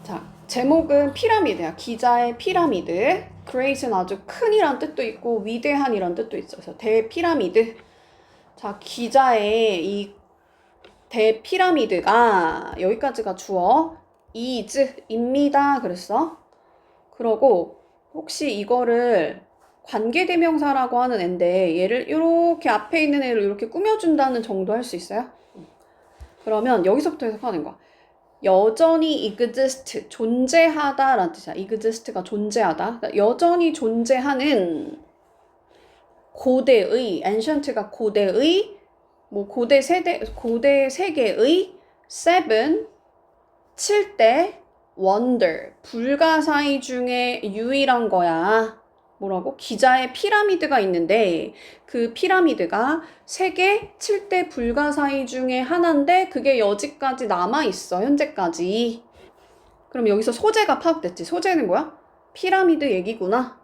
자, 제목은 피라미드야. 기자의 피라미드. great은 아주 큰이란 뜻도 있고 위대한이란 뜻도 있어서 대피라미드. 자, 기자의 이 대피라미드가 여기까지가 주어 is입니다. 그랬어. 그러고 혹시 이거를 관계대명사라고 하는 앤데 얘를 이렇게 앞에 있는 애를 이렇게 꾸며준다는 정도 할 수 있어요? 그러면 여기서부터 해석하는 거야. 여전히 exist, 존재하다라는 뜻이야. exist가 존재하다. 그러니까 여전히 존재하는 고대의, ancient가 고대의, 뭐 고대 세계의 seven, 7대 wonder, 불가사의 중에 유일한 거야. 뭐라고? 기자의 피라미드가 있는데 그 피라미드가 세계 7대 불가사의 중에 하나인데 그게 여지까지 남아있어. 현재까지. 그럼 여기서 소재가 파악됐지. 소재는 뭐야? 피라미드 얘기구나.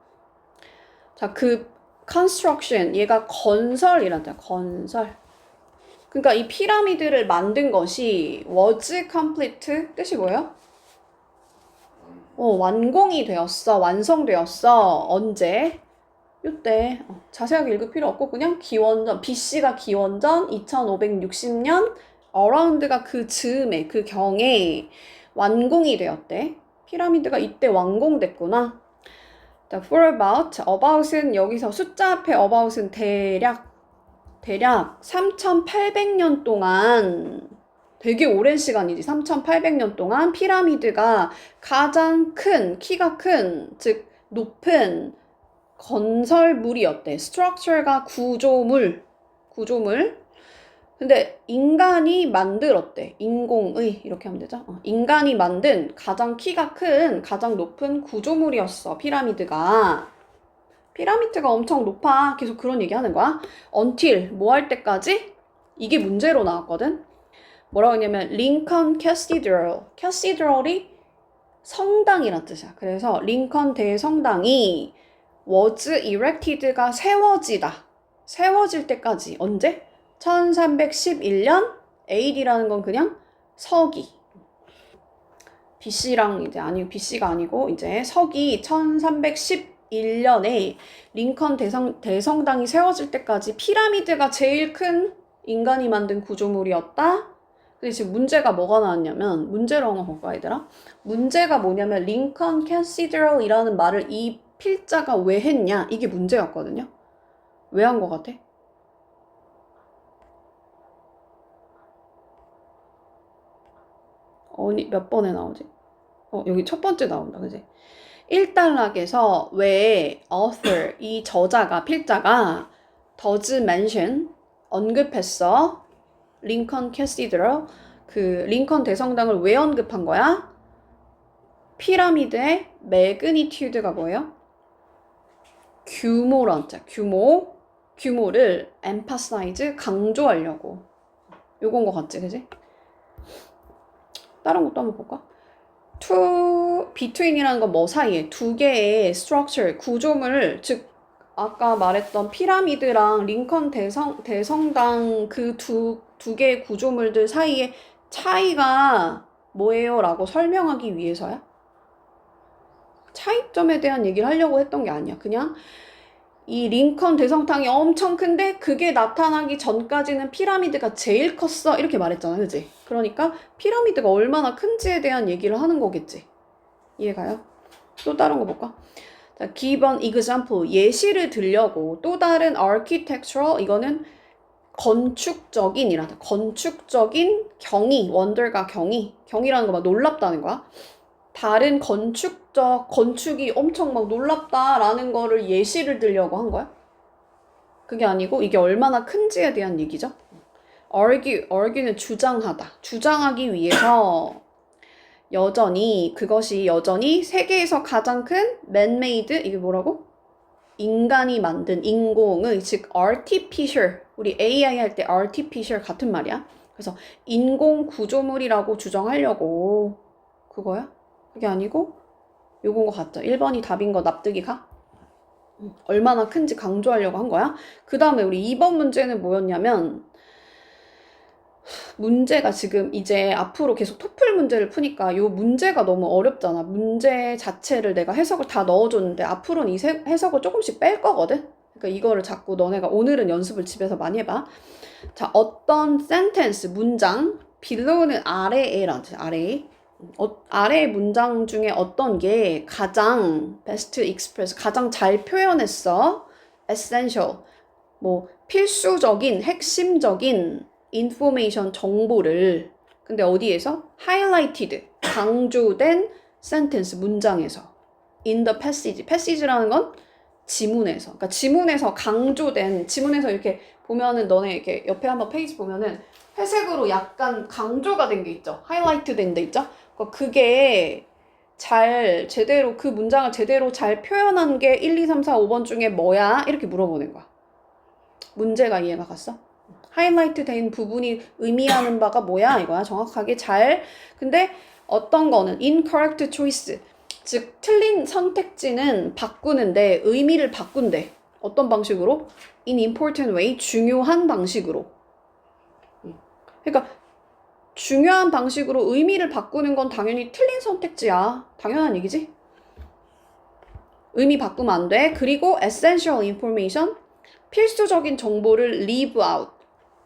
자, 그 construction, 얘가 건설이란 뜻이야. 건설. 그러니까 이 피라미드를 만든 것이 was complete 뜻이 뭐예요? 완공이 되었어. 완성되었어. 언제? 요때. 자세하게 읽을 필요 없고 그냥 기원전, BC가 기원전 2560년 어라운드가 그 즈음에 그 경에 완공이 되었대. 피라미드가 이때 완공됐구나. 자, for about은 여기서 숫자 앞에 about은 대략 3800년 동안 되게 오랜 시간이지. 3800년 동안 피라미드가 가장 큰, 키가 큰, 즉 높은 건설물이었대. structure가 구조물. 근데 인간이 만들었대. 인공의 이렇게 하면 되죠. 인간이 만든 가장 키가 큰, 가장 높은 구조물이었어. 피라미드가 엄청 높아. 계속 그런 얘기 하는 거야. until 뭐 할 때까지? 이게 문제로 나왔거든. 뭐라고 했냐면 링컨 캐시드럴이 성당이란 뜻이야. 그래서 링컨 대성당이 was erected가 세워질 때까지. 언제? 1311년. AD라는 건 그냥 서기. BC랑 이제 BC가 아니고 이제 서기 1311년에 링컨 대성당이 세워질 때까지 피라미드가 제일 큰 인간이 만든 구조물이었다. 근데 지금 문제가 뭐가 나왔냐면, 문제로 한번 볼까, 얘들아? 문제가 뭐냐면, 링컨 캐시드럴이라는 말을 이 필자가 왜 했냐? 이게 문제였거든요. 왜 한 것 같아? 몇 번에 나오지? 여기 첫 번째 나온다, 그지? 1단락에서 왜 author, 이 저자가, 필자가 does mention, 언급했어? 링컨 캐시드럴, 그 링컨 대성당을 왜 언급한 거야? 피라미드의 매그니튜드가 뭐예요? 규모란 자, 규모를 emphasize, 강조하려고. 요건 거 같지, 그지? 다른 것도 한번 볼까? between이라는 건 뭐 사이에 두 개의 structure, 구조물, 즉 아까 말했던 피라미드랑 링컨 대성당 그 두 개의 구조물들 사이에 차이가 뭐예요? 라고 설명하기 위해서야? 차이점에 대한 얘기를 하려고 했던 게 아니야. 그냥 이 링컨 대성당이 엄청 큰데 그게 나타나기 전까지는 피라미드가 제일 컸어. 이렇게 말했잖아. 그지? 그러니까 피라미드가 얼마나 큰지에 대한 얘기를 하는 거겠지. 이해가요? 또 다른 거 볼까? 자, give an example. 예시를 들려고. 또 다른 architectural. 이거는 건축적인이란다. 건축적인 경이. wonder가 경이라는 거 막 놀랍다는 거야. 다른 건축이 엄청 막 놀랍다라는 거를 예시를 들려고 한 거야. 그게 아니고 이게 얼마나 큰지에 대한 얘기죠. argue는 주장하다. 주장하기 위해서 그것이 여전히 세계에서 가장 큰 man-made, 이게 뭐라고? 인간이 만든 인공의, 즉 artificial, 우리 AI 할 때 artificial 같은 말이야. 그래서 인공 구조물이라고 주장하려고. 그거야? 그게 아니고 요건 거 같죠? 1번이 답인 거 납득이 가? 얼마나 큰지 강조하려고 한 거야. 그 다음에 우리 2번 문제는 뭐였냐면 문제가 지금 이제 앞으로 계속 토플 문제를 푸니까 요 문제가 너무 어렵잖아. 문제 자체를 내가 해석을 다 넣어줬는데 앞으로는 이 해석을 조금씩 뺄 거거든. 그러니까 이거를 자꾸 너네가 오늘은 연습을 집에서 많이 해봐. 자, 어떤 센텐스, 문장, below는 아래에라는 뜻, 아래에. 아래의 문장 중에 어떤 게 가장 best express, 가장 잘 표현했어? essential, 뭐 필수적인, 핵심적인 information, 정보를. 근데 어디에서? highlighted, 강조된 sentence, 문장에서. in the passage, passage라는 건 지문에서. 그러니까 지문에서 강조된, 지문에서 이렇게 보면은 너네 이렇게 옆에 한번 페이지 보면은 회색으로 약간 강조가 된 게 있죠. 하이라이트 된 데 있죠. 그게 잘 제대로 그 문장을 제대로 잘 표현한 게 1, 2, 3, 4, 5번 중에 뭐야? 이렇게 물어보는 거야. 문제가 이해가 갔어? 하이라이트 된 부분이 의미하는 바가 뭐야? 이거야. 정확하게 잘. 근데 어떤 거는 incorrect choice, 즉 틀린 선택지는 바꾸는데 의미를 바꾼대. 어떤 방식으로? in important way, 중요한 방식으로. 그러니까 중요한 방식으로 의미를 바꾸는 건 당연히 틀린 선택지야. 당연한 얘기지? 의미 바꾸면 안 돼. 그리고 essential information, 필수적인 정보를 leave out,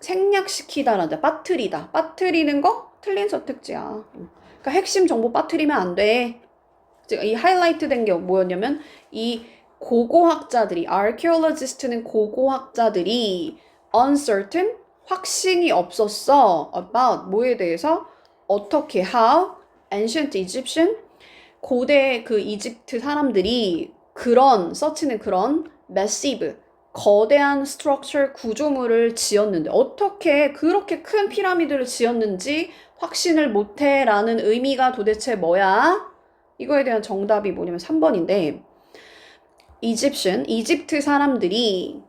생략시키다란다. 빠뜨리다. 빠뜨리는 거 틀린 선택지야. 그러니까 핵심 정보 빠뜨리면 안 돼. 이 하이라이트 된 게 뭐였냐면 이 고고학자들이, archaeologist는 고고학자들이 uncertain, 확신이 없었어. about 뭐에 대해서? 어떻게, how, ancient Egyptian, 고대 그 이집트 사람들이 그런, 서치는 그런 massive, 거대한 structure, 구조물을 지었는데 어떻게 그렇게 큰 피라미드를 지었는지 확신을 못해 라는 의미가 도대체 뭐야? 이거에 대한 정답이 뭐냐면 3번인데 이집트 사람들이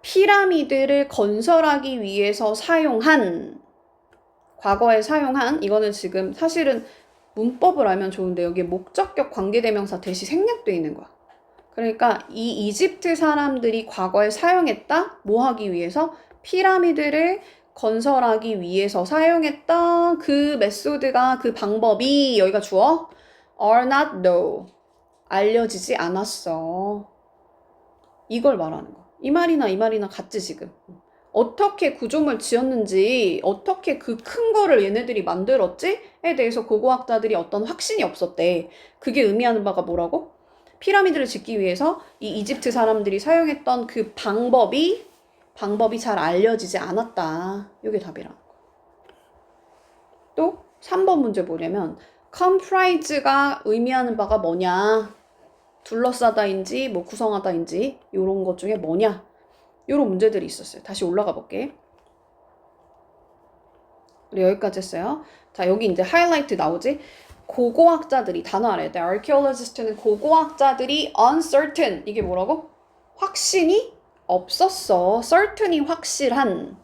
피라미드를 건설하기 위해서 과거에 사용한, 이거는 지금 사실은 문법을 알면 좋은데 여기에 목적격 관계대명사 대시 생략되어 있는 거야. 그러니까 이 이집트 사람들이 과거에 사용했다? 뭐 하기 위해서? 피라미드를 건설하기 위해서 사용했던 그 메소드가, 그 방법이, 여기가 주어? are not known, 알려지지 않았어. 이걸 말하는 거. 이 말이나 같지 지금. 어떻게 구조물 지었는지, 어떻게 그 큰 거를 얘네들이 만들었지에 대해서 고고학자들이 어떤 확신이 없었대. 그게 의미하는 바가 뭐라고? 피라미드를 짓기 위해서 이 이집트 사람들이 사용했던 그 방법이 잘 알려지지 않았다. 이게 답이라는 거. 또 3번 문제 뭐냐면 comprise가 의미하는 바가 뭐냐? 둘러싸다인지 뭐 구성하다인지 이런 것 중에 뭐냐? 이런 문제들이 있었어요. 다시 올라가 볼게. 우리 여기까지 했어요. 자, 여기 이제 하이라이트 나오지? 고고학자들이, 단어 알아야 돼. archaeologist는 고고학자들이 uncertain, 이게 뭐라고? 확신이 없었어. certain이 확실한.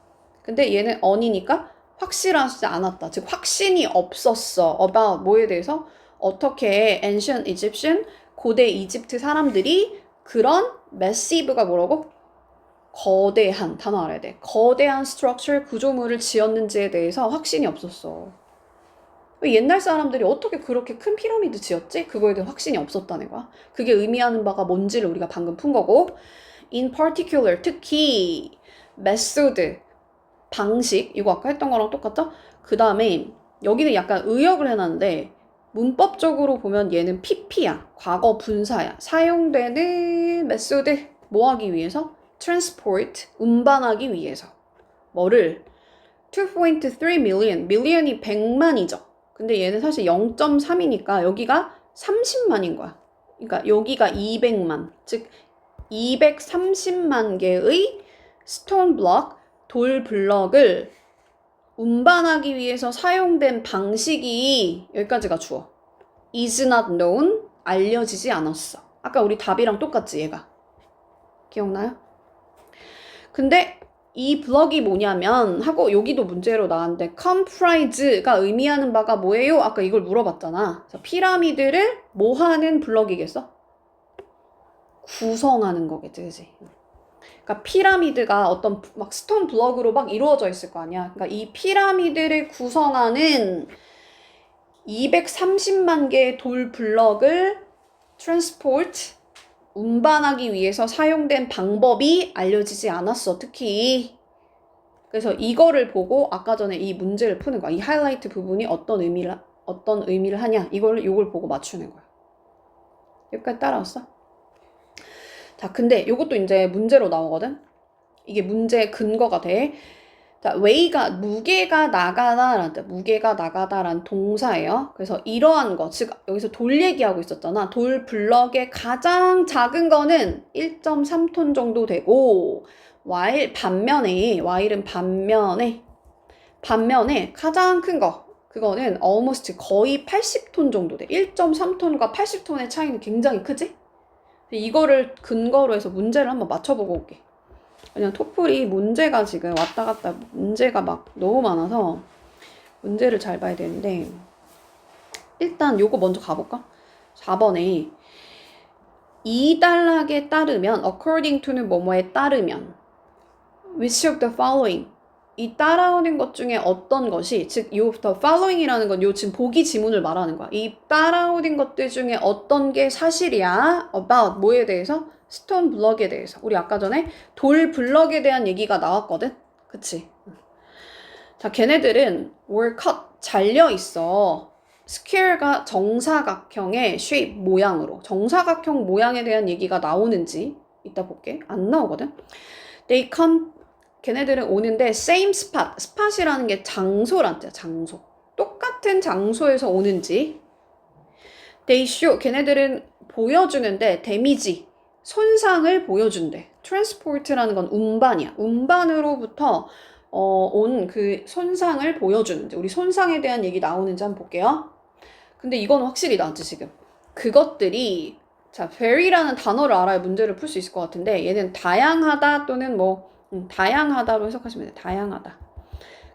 근데 얘는 on이니까 확실하지 않았다. 즉 확신이 없었어. about 뭐에 대해서? 어떻게 ancient Egyptian, 고대 이집트 사람들이 그런 massive가 뭐라고? 거대한, 단어 알아야 돼. 거대한 structure, 구조물을 지었는지에 대해서 확신이 없었어. 옛날 사람들이 어떻게 그렇게 큰 피라미드 지었지? 그거에 대한 확신이 없었다는 거야. 그게 의미하는 바가 뭔지를 우리가 방금 푼 거고, in particular, 특히, method, 방식, 이거 아까 했던 거랑 똑같죠? 그 다음에 여기는 약간 의역을 해놨는데 문법적으로 보면 얘는 pp야. 과거 분사야. 사용되는 method, 뭐 하기 위해서? transport, 운반하기 위해서. 뭐를? 2.3 million, million이 100만이죠. 근데 얘는 사실 0.3이니까 여기가 30만인 거야. 그러니까 여기가 200만, 즉 230만 개의 스톤 블럭, 돌 블럭을 운반하기 위해서 사용된 방식이, 여기까지가 주어. is not known, 알려지지 않았어. 아까 우리 답이랑 똑같지, 얘가. 기억나요? 근데 이 블럭이 뭐냐면 하고 여기도 문제로 나왔는데 comprise가 의미하는 바가 뭐예요? 아까 이걸 물어봤잖아. 피라미드를 뭐 하는 블럭이겠어? 구성하는 거겠지, 그치? 그러니까 피라미드가 어떤 막 스톤 블럭으로 막 이루어져 있을 거 아니야. 그러니까 이 피라미드를 구성하는 230만 개의 돌 블럭을 트랜스포트, 운반하기 위해서 사용된 방법이 알려지지 않았어, 특히. 그래서 이거를 보고 아까 전에 이 문제를 푸는 거야. 이 하이라이트 부분이 어떤 의미를 하냐. 이걸 보고 맞추는 거야. 여기까지 따라왔어? 자, 근데 이것도 이제 문제로 나오거든? 이게 문제의 근거가 돼. 자, 웨이가 무게가 나가다라는 뜻, 무게가 나가다라는 동사예요. 그래서 이러한 거, 즉 여기서 돌 얘기하고 있었잖아. 돌 블럭의 가장 작은 거는 1.3톤 정도 되고, while은 반면에 가장 큰 거, 그거는 almost 거의 80톤 정도 돼. 1.3톤과 80톤의 차이는 굉장히 크지? 이거를 근거로 해서 문제를 한번 맞춰보고 올게. 그냥 토플이 문제가 지금 왔다 갔다 문제가 막 너무 많아서 문제를 잘 봐야 되는데, 일단 요거 먼저 가볼까? 4번에 이 단락에 따르면, according to는 뭐뭐에 따르면, which of the following, 이 따라오는 것 중에 어떤 것이, 즉 요 the following이라는 건 요 지금 보기 지문을 말하는 거야. 이 따라오는 것들 중에 어떤 게 사실이야? about 뭐에 대해서? 스톤 블럭에 대해서. 우리 아까 전에 돌 블럭에 대한 얘기가 나왔거든? 그치? 자, 걔네들은 were cut, 잘려 있어. square가 정사각형의 shape, 모양으로. 정사각형 모양에 대한 얘기가 나오는지 이따 볼게. 안 나오거든? They come, 걔네들은 오는데 same spot, spot이라는 게 장소란 뜻이야, 장소. 똑같은 장소에서 오는지. They show, 걔네들은 보여주는데 데미지, 손상을 보여준대. 트랜스포트라는 건 운반이야. 운반으로부터 온 그 손상을 보여주는데, 우리 손상에 대한 얘기 나오는지 한번 볼게요. 근데 이건 확실히 나왔지 지금. 그것들이, 자, very라는 단어를 알아야 문제를 풀 수 있을 것 같은데, 얘는 다양하다 또는 뭐 다양하다로 해석하시면 돼. 다양하다.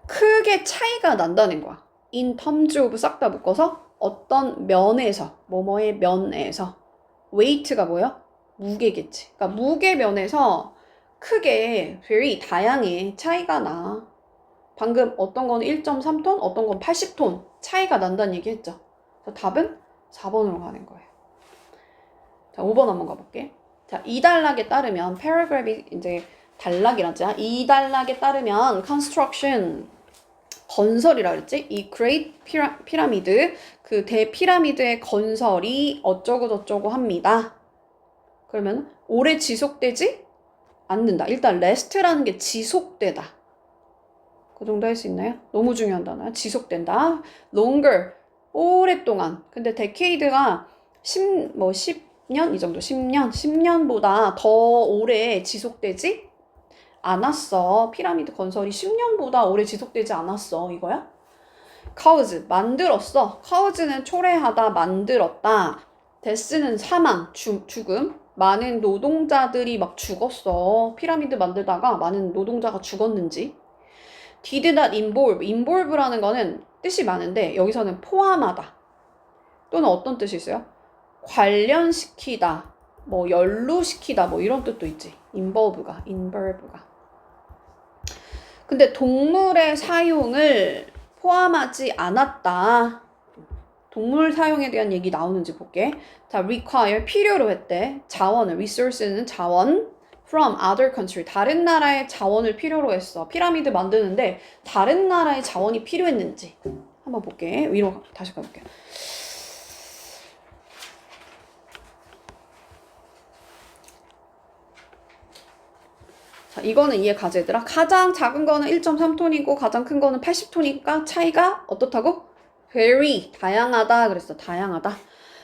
크게 차이가 난다는 거야. in terms of 싹 다 묶어서 어떤 면에서, 뭐뭐의 면에서. weight가 뭐야? 무게겠지. 그러니까 무게 면에서 크게 very 다양해. 차이가 나. 방금 어떤 건 1.3톤, 어떤 건 80톤 차이가 난다는 얘기 했죠. 그래서 답은 4번으로 가는 거예요. 자, 5번 한번 가볼게. 자, 이 단락에 따르면 paragraph이 이제 단락이라지. 이 단락에 따르면 construction, 건설이라 그랬지? 이 Great 피라미드, 그 대피라미드의 건설이 어쩌고 저쩌고 합니다. 그러면 오래 지속되지 않는다. 일단 rest라는 게 지속되다. 그 정도 할 수 있나요? 너무 중요한 단어야. 지속된다. longer, 오랫동안. 근데 decade가 10년? 이 정도. 10년보다 더 오래 지속되지 않았어. 피라미드 건설이 10년보다 오래 지속되지 않았어. 이거야? cause, 만들었어. cause는 초래하다, 만들었다. death는 사망, 죽음. 많은 노동자들이 막 죽었어. 피라미드 만들다가 많은 노동자가 죽었는지. did not involve라는 거는 뜻이 많은데 여기서는 포함하다. 또는 어떤 뜻이 있어요? 관련시키다, 뭐 연루시키다, 뭐 이런 뜻도 있지. involve가. 근데 동물의 사용을 포함하지 않았다. 동물 사용에 대한 얘기 나오는지 볼게. 자, require, 필요로 했대. 자원을, resource는 자원. from other country, 다른 나라의 자원을 필요로 했어. 피라미드 만드는데 다른 나라의 자원이 필요했는지 한번 볼게. 위로 다시 가볼게. 자, 이거는 이해 가지 얘들아. 가장 작은 거는 1.3톤이고 가장 큰 거는 80톤이니까 차이가 어떻다고? very, 다양하다 그랬어. 다양하다.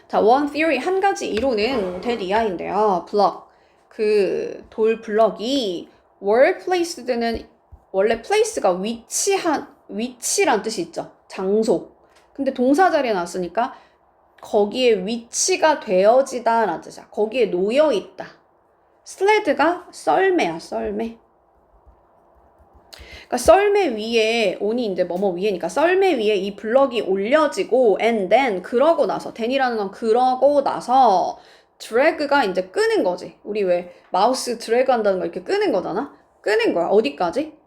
자, one theory, 한 가지 이론은 대이하인데요. 블럭, 그 돌 블럭이 were placed는 원래 place가 위치란 뜻이 있죠. 장소. 근데 동사 자리에 놨으니까 거기에 위치가 되어지다 라는 뜻이야. 거기에 놓여있다. 슬레드가 썰매야, 썰매. 그러니까 썰매 위에, on이 이제 뭐뭐 위에니까 썰매 위에 이 블럭이 올려지고 and then, 그러고 나서, then이라는 건 그러고 나서 드래그가 이제 끄는 거지. 우리 왜 마우스 드래그 한다는 거 이렇게 끄는 거잖아? 끄는 거야. 어디까지?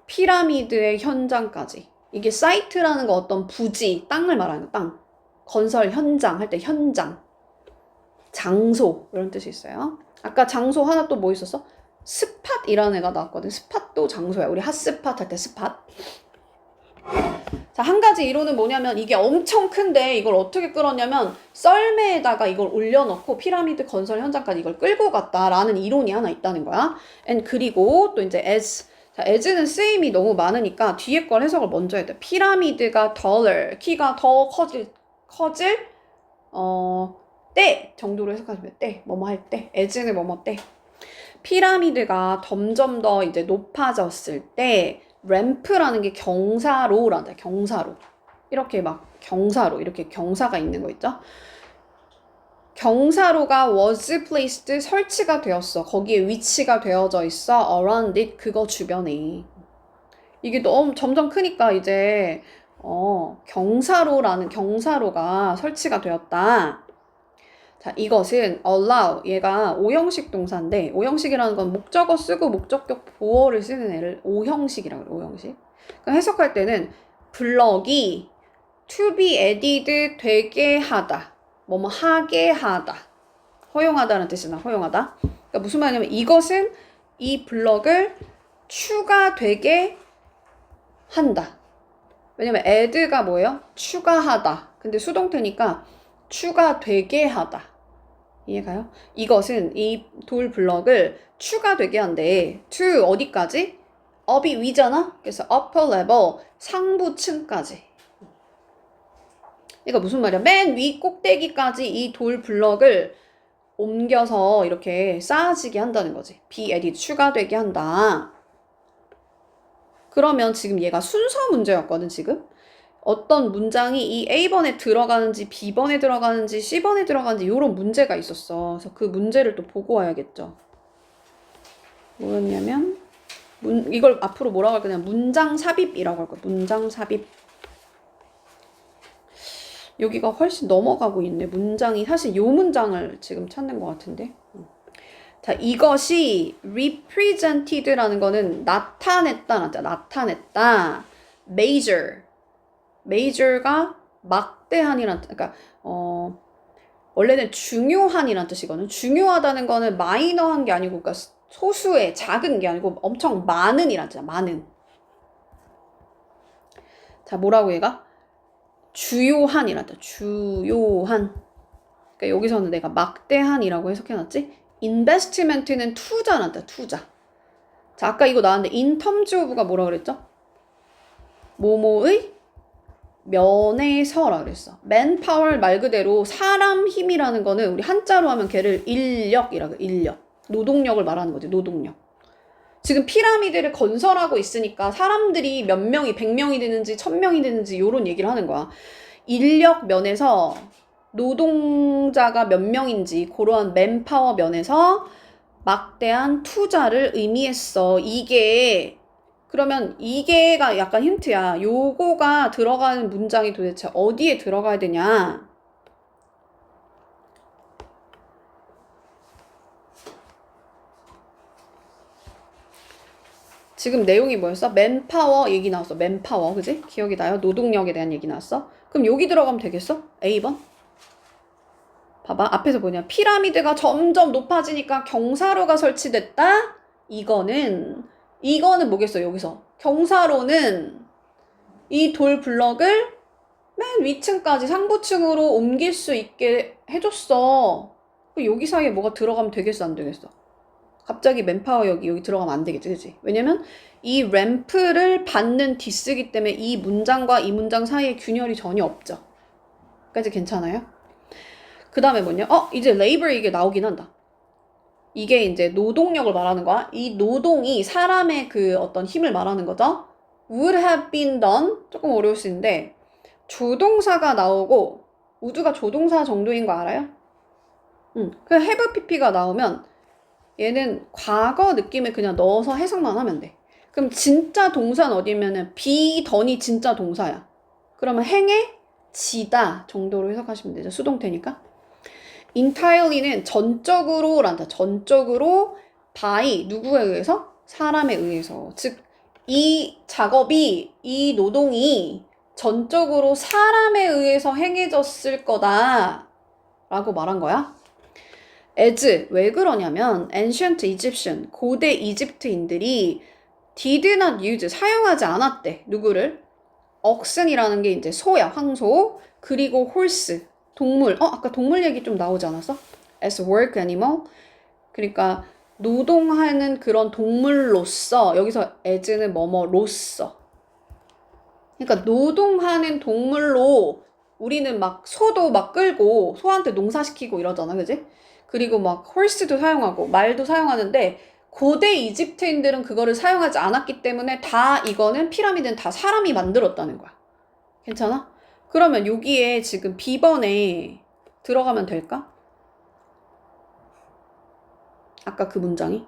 피라미드의 현장까지. 이게 사이트라는 거 어떤 부지, 땅을 말하는 거, 땅. 건설 현장 할 때 현장. 장소 이런 뜻이 있어요. 아까 장소 하나 또 뭐 있었어? 스팟이라는 애가 나왔거든. 스팟도 장소야. 우리 핫스팟 할 때 스팟. 자, 한 가지 이론은 뭐냐면 이게 엄청 큰데 이걸 어떻게 끌었냐면 썰매에다가 이걸 올려놓고 피라미드 건설 현장까지 이걸 끌고 갔다라는 이론이 하나 있다는 거야. 그리고 또 이제 as. 자, as는 쓰임이 너무 많으니까 뒤에 걸 해석을 먼저 해야 돼. 피라미드가 taller, 키가 더 커질 때 정도로 해석하시면 때, 뭐뭐 할 때, as는 뭐뭐 때. 피라미드가 점점 더 이제 높아졌을 때 램프라는 게 경사로란다. 경사로. 이렇게 막 경사로, 이렇게 경사가 있는 거 있죠? 경사로가 was placed, 설치가 되었어. 거기에 위치가 되어져 있어. around it, 그거 주변에. 이게 너무 점점 크니까 이제 경사로라는 경사로가 설치가 되었다. 자, 이것은 allow, 얘가 오형식 동사인데 오형식이라는 건 목적어 쓰고 목적격 보어를 쓰는 애를 오형식이라고 해요. 오형식. 그러니까 해석할 때는 블럭이 to be added 되게 하다. 뭐뭐 하게 하다. 허용하다는 뜻이나 허용하다. 그러니까 무슨 말이냐면 이것은 이 블럭을 추가되게 한다. 왜냐면 add가 뭐예요? 추가하다. 근데 수동태니까 추가되게 하다. 이해가요? 이것은 이 돌 블럭을 추가되게 한대. to 어디까지? up이 위잖아? 그래서 upper level, 상부층까지. 그러니까 무슨 말이야? 맨 위 꼭대기까지 이 돌 블럭을 옮겨서 이렇게 쌓아지게 한다는 거지. be added, 추가되게 한다. 그러면 지금 얘가 순서 문제였거든, 지금. 어떤 문장이 이 A번에 들어가는지 B번에 들어가는지 C번에 들어가는지 이런 문제가 있었어. 그래서 그 문제를 또 보고 와야겠죠. 뭐였냐면 이걸 앞으로 뭐라고 할 거냐, 문장 삽입이라고 할 거야. 문장 삽입. 여기가 훨씬 넘어가고 있네. 문장이 사실 요 문장을 지금 찾는 것 같은데. 자, 이것이 represented라는 거는 나타냈다. 나타냈다. major가 막대한이란, 그러니까 원래는 중요한이란 뜻이거든. 중요하다는 거는 마이너한 게 아니고, 그러니까 소수의 작은 게 아니고 엄청 많은이란 뜻이야. 많은. 자, 뭐라고 얘가? 주요한이란 뜻. 주요한. 그러니까 여기서는 내가 막대한이라고 해석해놨지. investment는 투자란 뜻. 투자. 자, 아까 이거 나왔는데 in terms of가 뭐라 그랬죠? 뭐뭐의 면에서라 그랬어. manpower 말 그대로 사람 힘이라는 거는 우리 한자로 하면 걔를 인력이라고. 인력. 노동력을 말하는 거지. 노동력. 지금 피라미드를 건설하고 있으니까 사람들이 몇 명이 100명이 되는지 1000명이 되는지 이런 얘기를 하는 거야. 인력 면에서 노동자가 몇 명인지 그러한 맨파워 면에서 막대한 투자를 의미했어. 이게 그러면 이게가 약간 힌트야. 요거가 들어가는 문장이 도대체 어디에 들어가야 되냐? 지금 내용이 뭐였어? 맨파워 얘기 나왔어. 맨파워, 그지? 기억이 나요? 노동력에 대한 얘기 나왔어. 그럼 여기 들어가면 되겠어? A번? 봐봐. 앞에서 뭐냐? 피라미드가 점점 높아지니까 경사로가 설치됐다? 이거는 뭐겠어, 여기서? 경사로는 이 돌 블럭을 맨 위층까지 상부층으로 옮길 수 있게 해줬어. 여기 사이에 뭐가 들어가면 되겠어, 안 되겠어? 갑자기 맨파워 여기 들어가면 안 되겠지, 그치? 왜냐면 이 램프를 받는 디스기 때문에 이 문장과 이 문장 사이에 균열이 전혀 없죠. 까지 괜찮아요? 그 다음에 뭐냐? 이제 labor 이게 나오긴 한다. 이게 이제 노동력을 말하는 거야. 이 노동이 사람의 그 어떤 힘을 말하는 거죠. would have been done. 조금 어려울 수 있는데 조동사가 나오고 would가 조동사 정도인 거 알아요? 그 have pp가 나오면 얘는 과거 느낌을 그냥 넣어서 해석만 하면 돼. 그럼 진짜 동사는 어디면은 be done이 진짜 동사야. 그러면 행해 지다 정도로 해석하시면 되죠. 수동태니까. entirely는 전적으로란다. 전적으로 by 누구에 의해서? 사람에 의해서. 즉, 이 작업이, 이 노동이 전적으로 사람에 의해서 행해졌을 거다 라고 말한 거야. as, 왜 그러냐면 ancient Egyptian, 고대 이집트인들이 did not use, 사용하지 않았대. 누구를? oxen이라는 게 이제 소야, 황소. 그리고 horse, 동물. 아까 동물 얘기 좀 나오지 않았어? as work animal. 그러니까 노동하는 그런 동물로서, 여기서 as는 뭐뭐로서. 그러니까 노동하는 동물로 우리는 막 소도 막 끌고 소한테 농사시키고 이러잖아, 그지? 그리고 막 horse도 사용하고 말도 사용하는데 고대 이집트인들은 그거를 사용하지 않았기 때문에 다 이거는 피라미드는 다 사람이 만들었다는 거야. 괜찮아? 그러면 여기에 지금 B번에 들어가면 될까? 아까 그 문장이?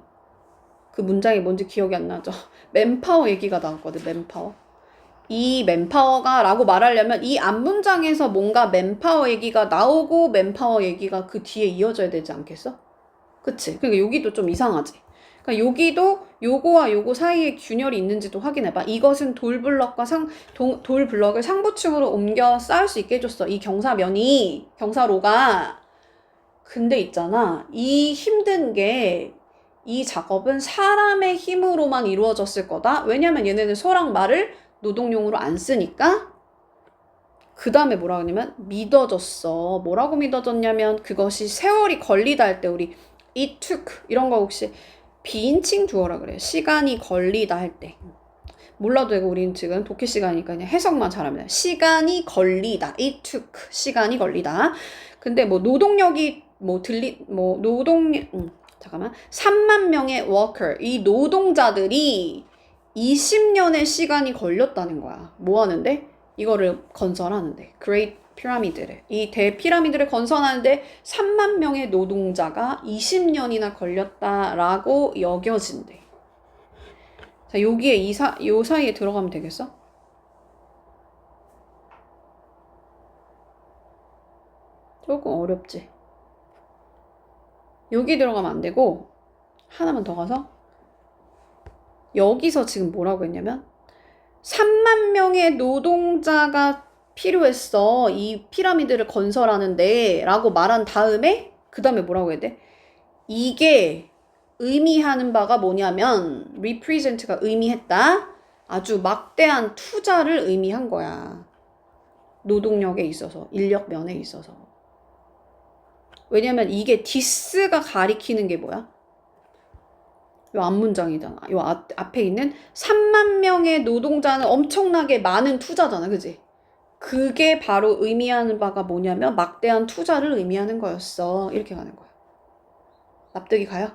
그 문장이 뭔지 기억이 안 나죠? 맨파워 얘기가 나왔거든, 맨파워. 이 맨파워가 라고 말하려면 이 앞문장에서 뭔가 맨파워 얘기가 나오고 맨파워 얘기가 그 뒤에 이어져야 되지 않겠어? 그치? 그러니까 여기도 좀 이상하지? 그러니까 여기도 요거와 요거 사이에 균열이 있는지도 확인해봐. 이것은 돌블럭과 돌블럭을 상부층으로 옮겨 쌓을 수 있게 해줬어. 이 경사면이, 경사로가. 근데 있잖아. 이 힘든 게 이 작업은 사람의 힘으로만 이루어졌을 거다. 왜냐면 얘네는 소랑 말을 노동용으로 안 쓰니까. 그 다음에 뭐라고 하냐면 믿어졌어. 뭐라고 믿어졌냐면 그것이 세월이 걸리다 할 때 우리 it took 이런 거 혹시 비인칭 주어라 그래요. 시간이 걸리다 할 때. 몰라도 되고 우린 지금 독해 시간이니까 그냥 해석만 잘하면 돼요. 시간이 걸리다. it took. 시간이 걸리다. 근데 뭐 노동력이 잠깐만. 3만 명의 worker. 이 노동자들이 20년의 시간이 걸렸다는 거야. 뭐 하는데? 이거를 건설하는데. Great 피라미드를. 이 대피라미드를 건설하는데 3만 명의 노동자가 20년이나 걸렸다라고 여겨진대. 자, 여기에 요 사이에 들어가면 되겠어? 조금 어렵지? 여기 들어가면 안 되고 하나만 더 가서 여기서 지금 뭐라고 했냐면 3만 명의 노동자가 필요했어. 이 피라미드를 건설하는데 라고 말한 다음에 그 다음에 뭐라고 해야 돼? 이게 의미하는 바가 뭐냐면 represent가 의미했다. 아주 막대한 투자를 의미한 거야. 노동력에 있어서, 인력면에 있어서. 왜냐면 이게 디스가 가리키는 게 뭐야? 요 앞문장이잖아. 요 앞에 있는 3만 명의 노동자는 엄청나게 많은 투자잖아. 그지? 그게 바로 의미하는 바가 뭐냐면 막대한 투자를 의미하는 거였어. 이렇게 가는 거야. 납득이 가요?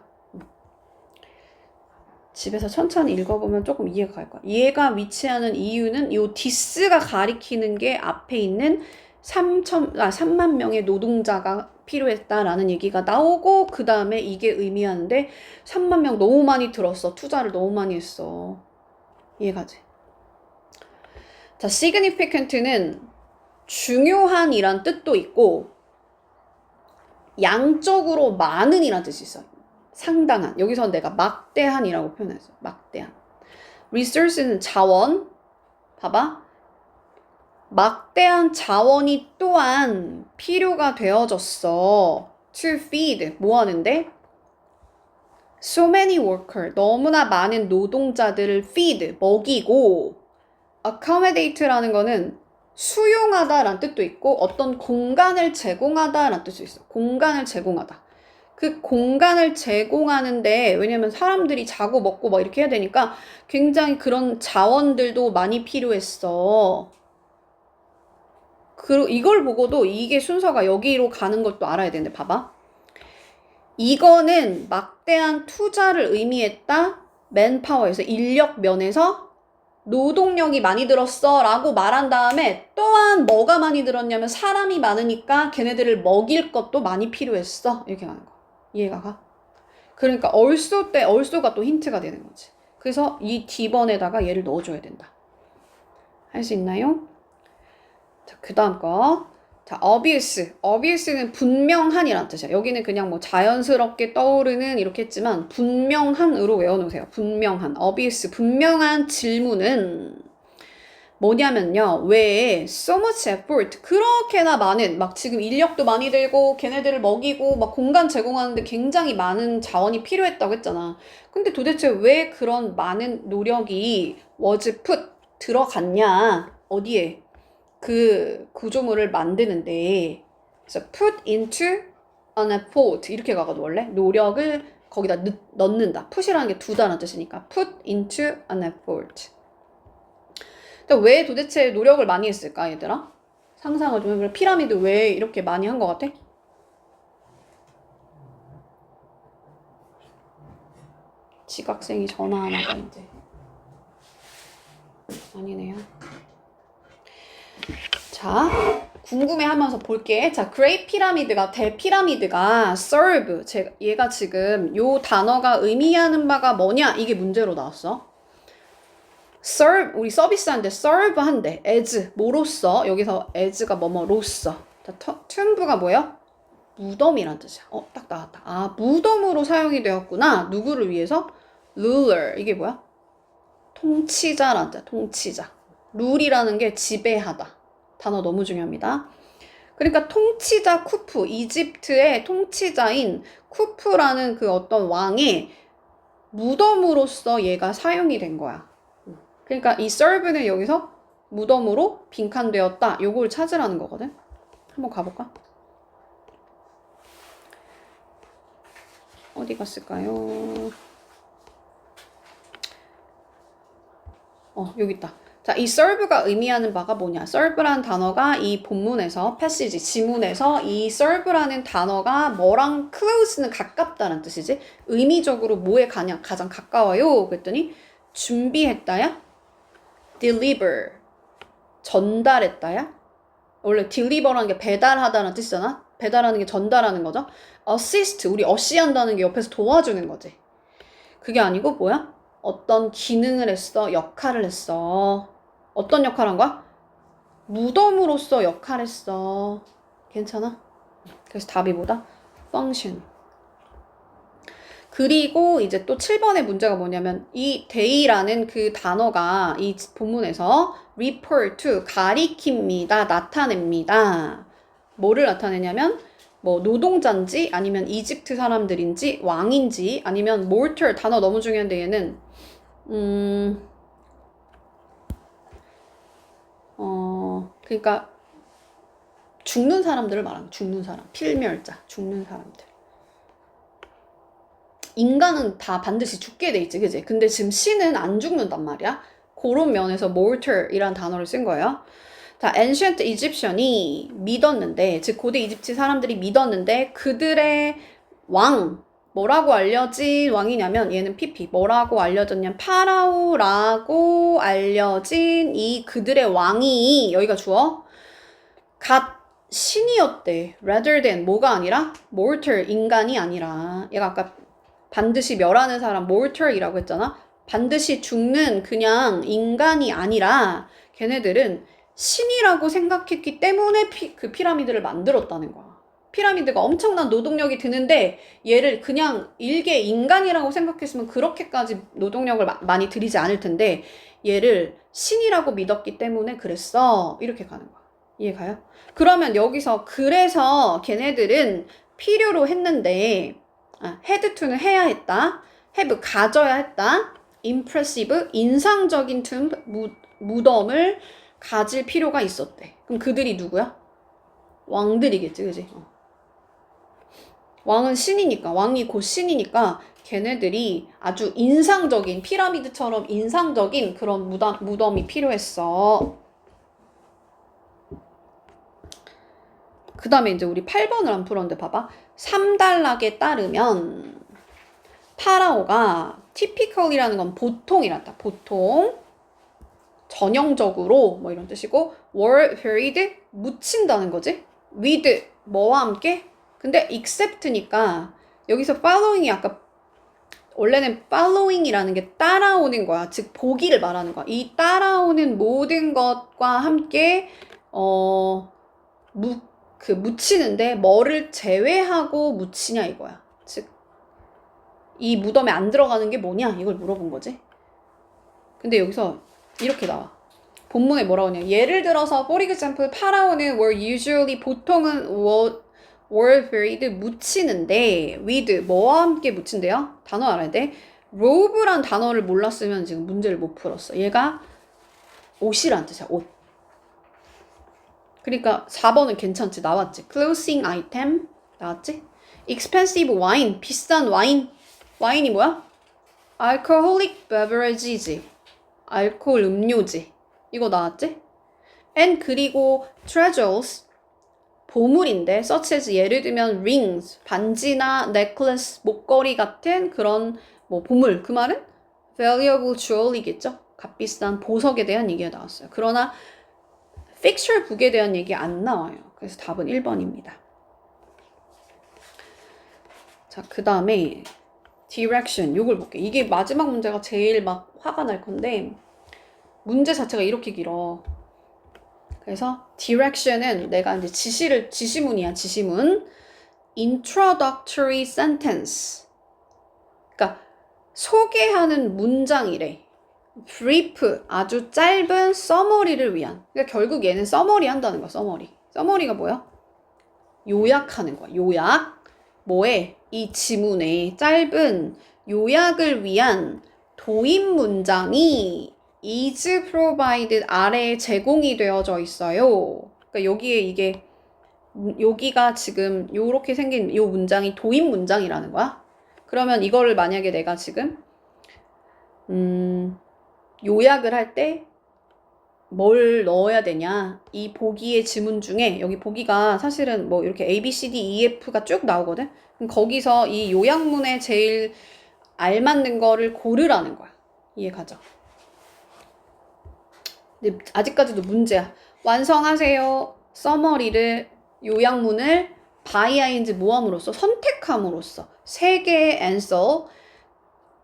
집에서 천천히 읽어보면 조금 이해가 갈 거야. 얘가 위치하는 이유는 요 디스가 가리키는 게 앞에 있는 3만 명의 노동자가 필요했다라는 얘기가 나오고 그 다음에 이게 의미하는데 3만 명 너무 많이 들었어. 투자를 너무 많이 했어. 이해가지? 자, significant는 중요한이란 뜻도 있고 양적으로 많은이란 뜻이 있어. 상당한. 여기서 내가 막대한이라고 표현했어. 막대한. resource는 자원. 봐봐. 막대한 자원이 또한 필요가 되어졌어. to feed. 뭐 하는데? so many worker. 너무나 많은 노동자들을 feed. 먹이고 accommodate라는 거는 수용하다라는 뜻도 있고 어떤 공간을 제공하다라는 뜻도 있어. 공간을 제공하다. 그 공간을 제공하는데 왜냐면 사람들이 자고 먹고 막 이렇게 해야 되니까 굉장히 그런 자원들도 많이 필요했어. 이걸 보고도 이게 순서가 여기로 가는 것도 알아야 되는데 봐봐. 이거는 막대한 투자를 의미했다. 맨파워에서 인력 면에서 노동력이 많이 들었어 라고 말한 다음에 또한 뭐가 많이 들었냐면 사람이 많으니까 걔네들을 먹일 것도 많이 필요했어. 이렇게 가는 거. 이해가 가? 그러니까 also가 또 힌트가 되는 거지. 그래서 이 D번에다가 얘를 넣어줘야 된다. 할 수 있나요? 자, 그 다음 거. 자, 자, obvious. obvious는 분명한이란 뜻이야. 여기는 그냥 뭐 자연스럽게 떠오르는 이렇게 했지만 분명한으로 외워놓으세요. 분명한. obvious. 분명한 질문은 뭐냐면요. 왜 so much effort 그렇게나 많은 막 지금 인력도 많이 들고 걔네들을 먹이고 막 공간 제공하는데 굉장히 많은 자원이 필요했다고 했잖아. 근데 도대체 왜 그런 많은 노력이 was put 들어갔냐? 어디에? 그 구조물을 만드는데 그래서 put into an effort 이렇게 가거든 원래 노력을 거기다 넣는다. put이라는 게 두다는 뜻이니까 put into an effort. 근데 왜 도대체 노력을 많이 했을까 얘들아? 상상을 좀 해볼래? 피라미드 왜 이렇게 많이 한 것 같아? 지각생이 전화하나봐 이제. 아니네요. 자, 궁금해하면서 볼게. 자, 그레이트 피라미드가 대피라미드가 serve. 얘가 지금 요 단어가 의미하는 바가 뭐냐? 이게 문제로 나왔어. serve 우리 서비스한데 serve 한대. as 뭐로써 여기서 as가 뭐뭐로써. 자, 툼브가 뭐야? 무덤이란 뜻이야. 딱 나왔다. 아, 무덤으로 사용이 되었구나. 누구를 위해서? ruler 이게 뭐야? 통치자란 뜻. 통치자. 룰이라는 게 지배하다. 단어 너무 중요합니다. 그러니까 통치자 쿠프, 이집트의 통치자인 쿠프라는 그 어떤 왕의 무덤으로서 얘가 사용이 된 거야. 그러니까 이 serve는 여기서 무덤으로 빈칸되었다. 요걸 찾으라는 거거든. 한번 가볼까? 어디 갔을까요? 여기 있다. 자, 이 serve가 의미하는 바가 뭐냐? serve라는 단어가 이 본문에서, 패시지, 지문에서 이 serve라는 단어가 뭐랑 close는 가깝다는 뜻이지? 의미적으로 뭐에 가장 가까워요? 그랬더니 준비했다야? deliver, 전달했다야? 원래 deliver라는 게 배달하다는 뜻이잖아? 배달하는 게 전달하는 거죠? assist, 우리 어시한다는 게 옆에서 도와주는 거지. 그게 아니고 뭐야? 어떤 기능을 했어, 역할을 했어. 어떤 역할을 한 거야? 무덤으로서 역할을 했어. 괜찮아? 그래서 답이 뭐다? function. 그리고 이제 또 7번의 문제가 뭐냐면 이 day라는 그 단어가 이 본문에서 refer to, 가리킵니다. 나타냅니다. 뭐를 나타내냐면 뭐 노동자인지 아니면 이집트 사람들인지 왕인지 아니면 mortal 단어 너무 중요한데 얘는 그러니까 죽는 사람들을 말하는 거야. 죽는 사람, 필멸자, 죽는 사람들. 인간은 다 반드시 죽게 돼 있지, 그지? 근데 지금 신은 안 죽는단 말이야. 그런 면에서 mortal이란 단어를 쓴 거예요. 자, ancient Egyptian이 믿었는데, 즉 고대 이집트 사람들이 믿었는데 그들의 왕, 뭐라고 알려진 왕이냐면 얘는 PP 뭐라고 알려졌냐면 파라오라고 알려진 이 그들의 왕이 여기가 주어 갓 신이었대. rather than 뭐가 아니라 mortal 인간이 아니라 얘가 아까 반드시 멸하는 사람 mortal이라고 했잖아. 반드시 죽는 그냥 인간이 아니라 걔네들은 신이라고 생각했기 때문에 그 피라미드를 만들었다는 거야. 피라미드가 엄청난 노동력이 드는데 얘를 그냥 일개 인간이라고 생각했으면 그렇게까지 노동력을 많이 들이지 않을 텐데 얘를 신이라고 믿었기 때문에 그랬어. 이렇게 가는 거야. 이해가요? 그러면 여기서 그래서 걔네들은 필요로 했는데 had to는 해야 했다. have 가져야 했다. impressive 인상적인 무덤을 가질 필요가 있었대. 그럼 그들이 누구야? 왕들이겠지, 그지? 왕은 신이니까, 왕이 곧 신이니까 걔네들이 아주 인상적인, 피라미드처럼 인상적인 그런 무덤이 필요했어. 그 다음에 이제 우리 8번을 안 풀었는데 봐봐. 3단락에 따르면 파라오가 typical이라는 건 보통이란다. 보통, 전형적으로 뭐 이런 뜻이고 were buried 묻힌다는 거지. with 뭐와 함께? 근데 except니까 여기서 following이 아까 원래는 following이라는 게 따라오는 거야. 즉 보기를 말하는 거야. 이 따라오는 모든 것과 함께 그 묻히는데 뭐를 제외하고 묻히냐 이거야. 즉, 이 무덤에 안 들어가는 게 뭐냐 이걸 물어본 거지. 근데 여기서 이렇게 나와. 본문에 뭐라고 하냐. 예를 들어서 for example 파라오는 were usually 보통은 were buried 묻히는데 with 뭐와 함께 묻힌대요? 단어 알아야 돼. robe란 단어를 몰랐으면 지금 문제를 못 풀었어. 얘가 옷이란 뜻이야. 옷. 그러니까 4번은 괜찮지. 나왔지. clothing item 나왔지. expensive wine 비싼 와인. 와인이 뭐야? alcoholic beverages 알코올 음료지. 이거 나왔지? and 그리고 treasures 보물인데 such as 예를 들면 rings 반지나 necklace 목걸이 같은 그런 뭐 보물. 그 말은 valuable jewelry겠죠. 값비싼 보석에 대한 얘기가 나왔어요. 그러나 픽처 북에 대한 얘기 안 나와요. 그래서 답은 1번입니다. 자, 그 다음에 direction 요걸 볼게. 이게 마지막 문제가 제일 막 화가 날 건데 문제 자체가 이렇게 길어. 그래서 direction은 내가 이제 지시문이야. 지시문. introductory sentence. 그러니까 소개하는 문장이래. brief 아주 짧은 summary를 위한. 그러니까 결국 얘는 summary 한다는 거야. summary. summary가 뭐야? 요약하는 거야. 요약. 뭐에? 이 지문의 짧은 요약을 위한 도입 문장이 is provided 아래에 제공이 되어져 있어요. 그러니까 여기에 이게 여기가 지금 요렇게 생긴 요 문장이 도입 문장이라는 거야. 그러면 이거를 만약에 내가 지금 요약을 할 때 뭘 넣어야 되냐. 이 보기의 지문 중에 여기 보기가 사실은 뭐 이렇게 A, B, C, D, E, F가 쭉 나오거든. 그럼 거기서 이 요약문에 제일 알맞는 거를 고르라는 거야. 이해가죠? 근데 아직까지도 문제야. 완성하세요. 서머리를 요약문을 by ing 모함으로써 선택함으로써 세 개의 answer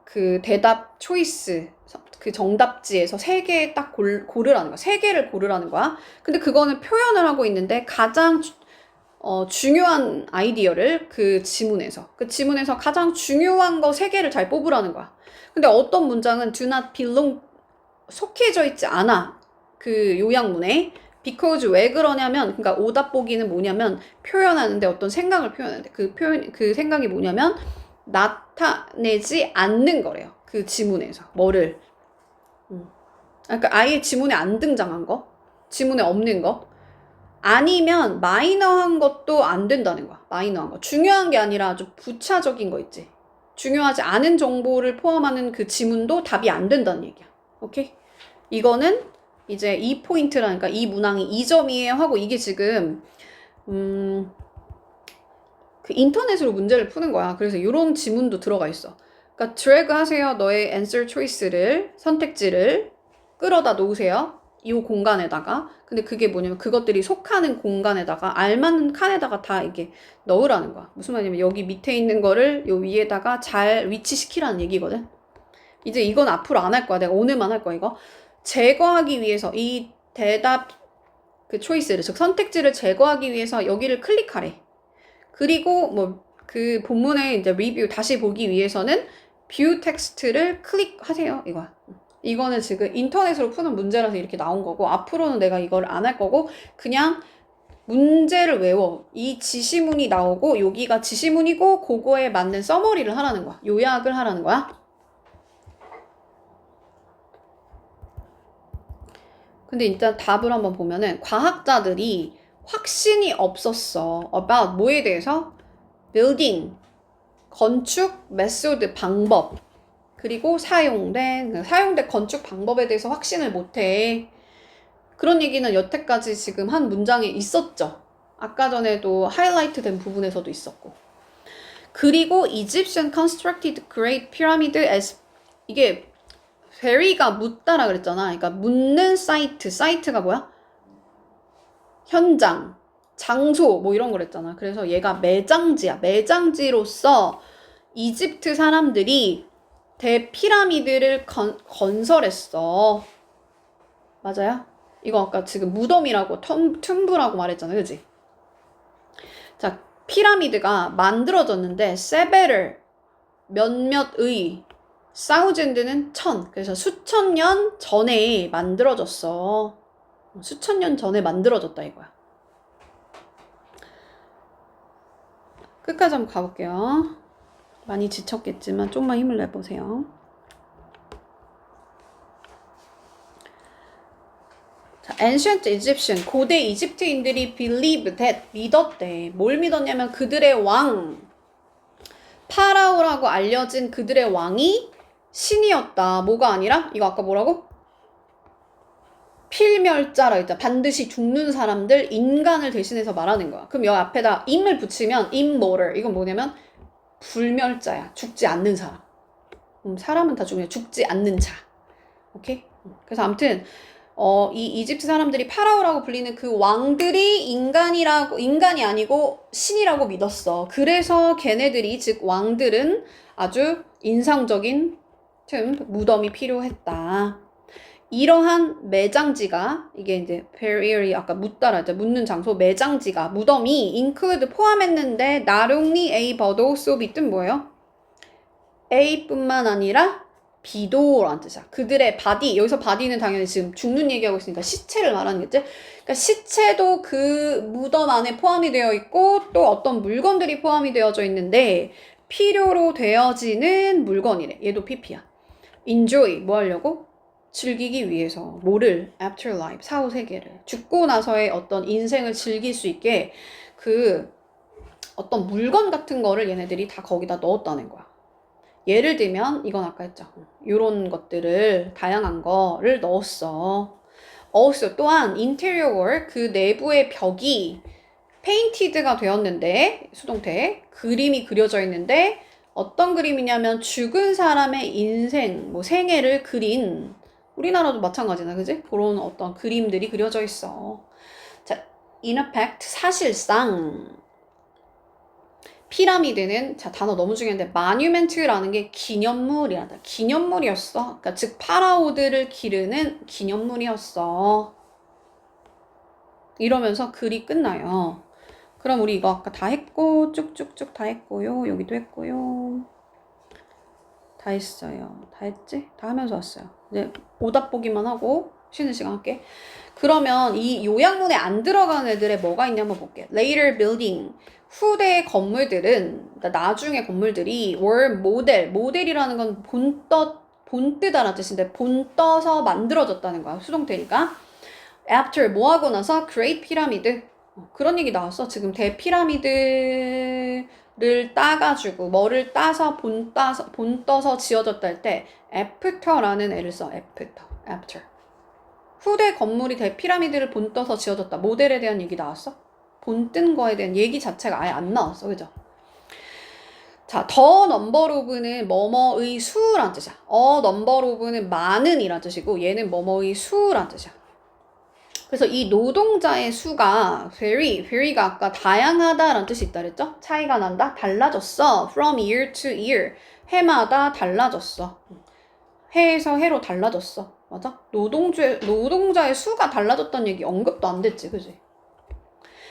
그 대답 초이스 그 정답지에서 세 개 딱 고르라는 거야. 세 개를 고르라는 거야. 근데 그거는 표현을 하고 있는데 가장 중요한 아이디어를 그 지문에서 가장 중요한 거 세 개를 잘 뽑으라는 거야. 근데 어떤 문장은 do not belong 속해져 있지 않아. 그 요약문에 because 왜 그러냐면 그러니까 오답 보기는 뭐냐면 표현하는데 어떤 생각을 표현하는데 그 생각이 뭐냐면 나타내지 않는 거래요. 그 지문에서 뭐를 그러니까 아예 지문에 안 등장한 거, 지문에 없는 거, 아니면 마이너한 것도 안 된다는 거야. 마이너한 거. 중요한 게 아니라 아주 부차적인 거 있지. 중요하지 않은 정보를 포함하는 그 지문도 답이 안 된다는 얘기야. 오케이? 이거는 이제 이 포인트라니까 이 문항이 2점이에요 하고 이게 지금 그 인터넷으로 문제를 푸는 거야. 그래서 이런 지문도 들어가 있어. 그러니까 드래그 하세요. 너의 answer choice를 선택지를 끌어다 놓으세요. 이 공간에다가. 근데 그게 뭐냐면 그것들이 속하는 공간에다가 알맞는 칸에다가 다 이렇게 넣으라는 거야. 무슨 말이냐면 여기 밑에 있는 거를 요 위에다가 잘 위치시키라는 얘기거든. 이제 이건 앞으로 안 할 거야. 내가 오늘만 할 거야 이거. 제거하기 위해서 이 대답 그 초이스를 즉 선택지를 제거하기 위해서 여기를 클릭하래. 그리고 뭐 그 본문의 이제 리뷰 다시 보기 위해서는 뷰 텍스트를 클릭하세요. 이거야. 이거는 지금 인터넷으로 푸는 문제라서 이렇게 나온 거고 앞으로는 내가 이걸 안 할 거고 그냥 문제를 외워. 이 지시문이 나오고 여기가 지시문이고 그거에 맞는 서머리를 하라는 거야. 요약을 하라는 거야. 근데 일단 답을 한번 보면은 과학자들이 확신이 없었어. about 뭐에 대해서? building, 건축, method, 방법. 그리고 사용된 건축 방법에 대해서 확신을 못해. 그런 얘기는 여태까지 지금 한 문장에 있었죠. 아까 전에도 하이라이트 된 부분에서도 있었고. 그리고 Egyptian constructed Great Pyramid as 이게 very가 묻다라 그랬잖아. 그러니까 묻는 사이트가 뭐야? 현장, 장소 뭐 이런 거랬잖아. 그래서 얘가 매장지야. 매장지로서 이집트 사람들이 대피라미드를 건설했어. 맞아요? 이거 아까 지금 무덤이라고 툼브라고 말했잖아. 그지? 자, 피라미드가 만들어졌는데 세베를 몇몇의 사우젠드는 천. 그래서 수천 년 전에 만들어졌어. 수천 년 전에 만들어졌다 이거야. 끝까지 한번 가볼게요. 많이 지쳤겠지만 좀만 힘을 내보세요. 자, Ancient Egyptian, 고대 이집트인들이 believe that, 믿었대. 뭘 믿었냐면 그들의 왕, 파라오라고 알려진 그들의 왕이 신이었다. 뭐가 아니라? 이거 아까 뭐라고? 필멸자라 했잖아. 반드시 죽는 사람들, 인간을 대신해서 말하는 거야. 그럼 여기 앞에다 im을 붙이면 immortal. 이건 뭐냐면 불멸자야. 죽지 않는 사람. 사람은 다 죽냐? 죽지 않는 자. 오케이? 그래서 아무튼 이 이집트 사람들이 파라오라고 불리는 그 왕들이 인간이 아니고 신이라고 믿었어. 그래서 걔네들이, 즉 왕들은 아주 인상적인 무덤이 필요했다. 이러한 매장지가, 이게 이제 burial이 아까 묻다라 이제 묻는 장소, 매장지가, 무덤이 include 포함했는데 not only A but also B 뜻 뭐예요? A뿐만 아니라 B도라는 뜻이야. 그들의 바디, 여기서 바디는 당연히 지금 죽는 얘기하고 있으니까 시체를 말하는 거지. 그러니까 시체도 그 무덤 안에 포함이 되어 있고 또 어떤 물건들이 포함이 되어져 있는데 필요로 되어지는 물건이래. 얘도 PP야. enjoy, 뭐 하려고? 즐기기 위해서. 뭐를? afterlife, 사후 세계를. 죽고 나서의 어떤 인생을 즐길 수 있게 그 어떤 물건 같은 거를 얘네들이 다 거기다 넣었다는 거야. 예를 들면 이건 아까 했죠. 이런 것들을, 다양한 거를 넣었어. also 또한 interior wall, 그 내부의 벽이 페인티드가 되었는데, 수동태 그림이 그려져 있는데 어떤 그림이냐면 죽은 사람의 인생, 뭐 생애를 그린, 우리나라도 마찬가지나, 그지? 그런 어떤 그림들이 그려져 있어. 자, in effect, 사실상 피라미드는, 자, 단어 너무 중요한데 monument라는 게 기념물이란다. 기념물이었어. 그러니까 즉 파라오들을 기르는 기념물이었어. 이러면서 글이 끝나요. 그럼 우리 이거 아까 다 했고, 쭉쭉쭉 다 했고요. 여기도 했고요. 다 했어요. 다 했지? 다 하면서 왔어요. 이제 오답 보기만 하고 쉬는 시간 할게. 그러면 이 요약문에 안 들어간 애들의 뭐가 있냐 한번 볼게. Later building, 후대의 건물들은, 그러니까 나중에 건물들이 were model, 모델이라는 건 본뜨다라는 뜻인데 본떠서 만들어졌다는 거야. 수동태니까. After, 뭐 하고 나서? Great Pyramid, 그런 얘기 나왔어. 지금 대피라미드를 따가지고 뭐를 따서 본떠서 지어졌다 할 때 after라는 애를 써. after. 후대 건물이 대피라미드를 본떠서 지어졌다. 모델에 대한 얘기 나왔어? 본뜬 거에 대한 얘기 자체가 아예 안 나왔어. 그죠? 자, 더 넘버 오브는 뭐뭐의 수란 뜻이야. 넘버 오브는 많은 이란 뜻이고 얘는 뭐뭐의 수란 뜻이야. 그래서 이 노동자의 수가 vary가 아까 다양하다라는 뜻이 있다 그랬죠? 차이가 난다? 달라졌어. from year to year. 해마다 달라졌어. 해에서 해로 달라졌어. 맞아? 노동자의 수가 달라졌다는 얘기 언급도 안 됐지, 그지?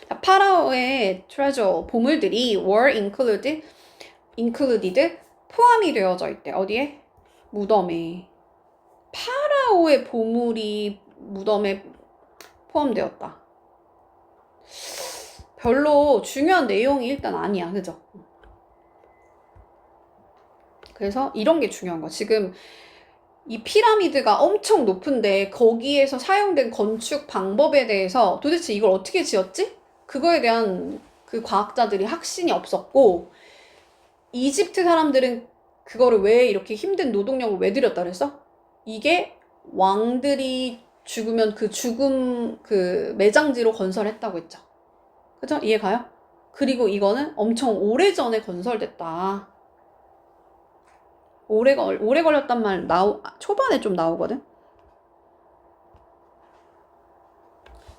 자, 파라오의 treasure, 보물들이 were included, 포함이 되어져 있대. 어디에? 무덤에. 파라오의 보물이 무덤에 포함되었다. 별로 중요한 내용이 일단 아니야. 그죠? 그래서 이런 게 중요한 거야. 지금 이 피라미드가 엄청 높은데 거기에서 사용된 건축 방법에 대해서 도대체 이걸 어떻게 지었지? 그거에 대한 그 과학자들이 확신이 없었고, 이집트 사람들은 그거를 왜 이렇게 힘든 노동력을 왜 들였다 그랬어? 이게 왕들이 죽으면 그 죽음 그 매장지로 건설했다고 했죠. 그죠? 이해 가요? 그리고 이거는 엄청 오래전에 건설됐다. 오래 걸렸단 말 초반에 좀 나오거든?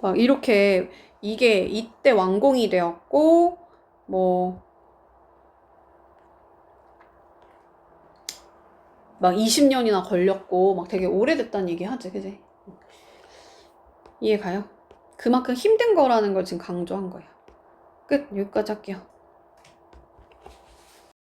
막 이렇게 이게 이때 완공이 되었고, 뭐 막 20년이나 걸렸고 막 되게 오래됐다는 얘기 하지, 그지? 이해 가요? 그만큼 힘든 거라는 걸 지금 강조한 거야. 끝. 여기까지 할게요.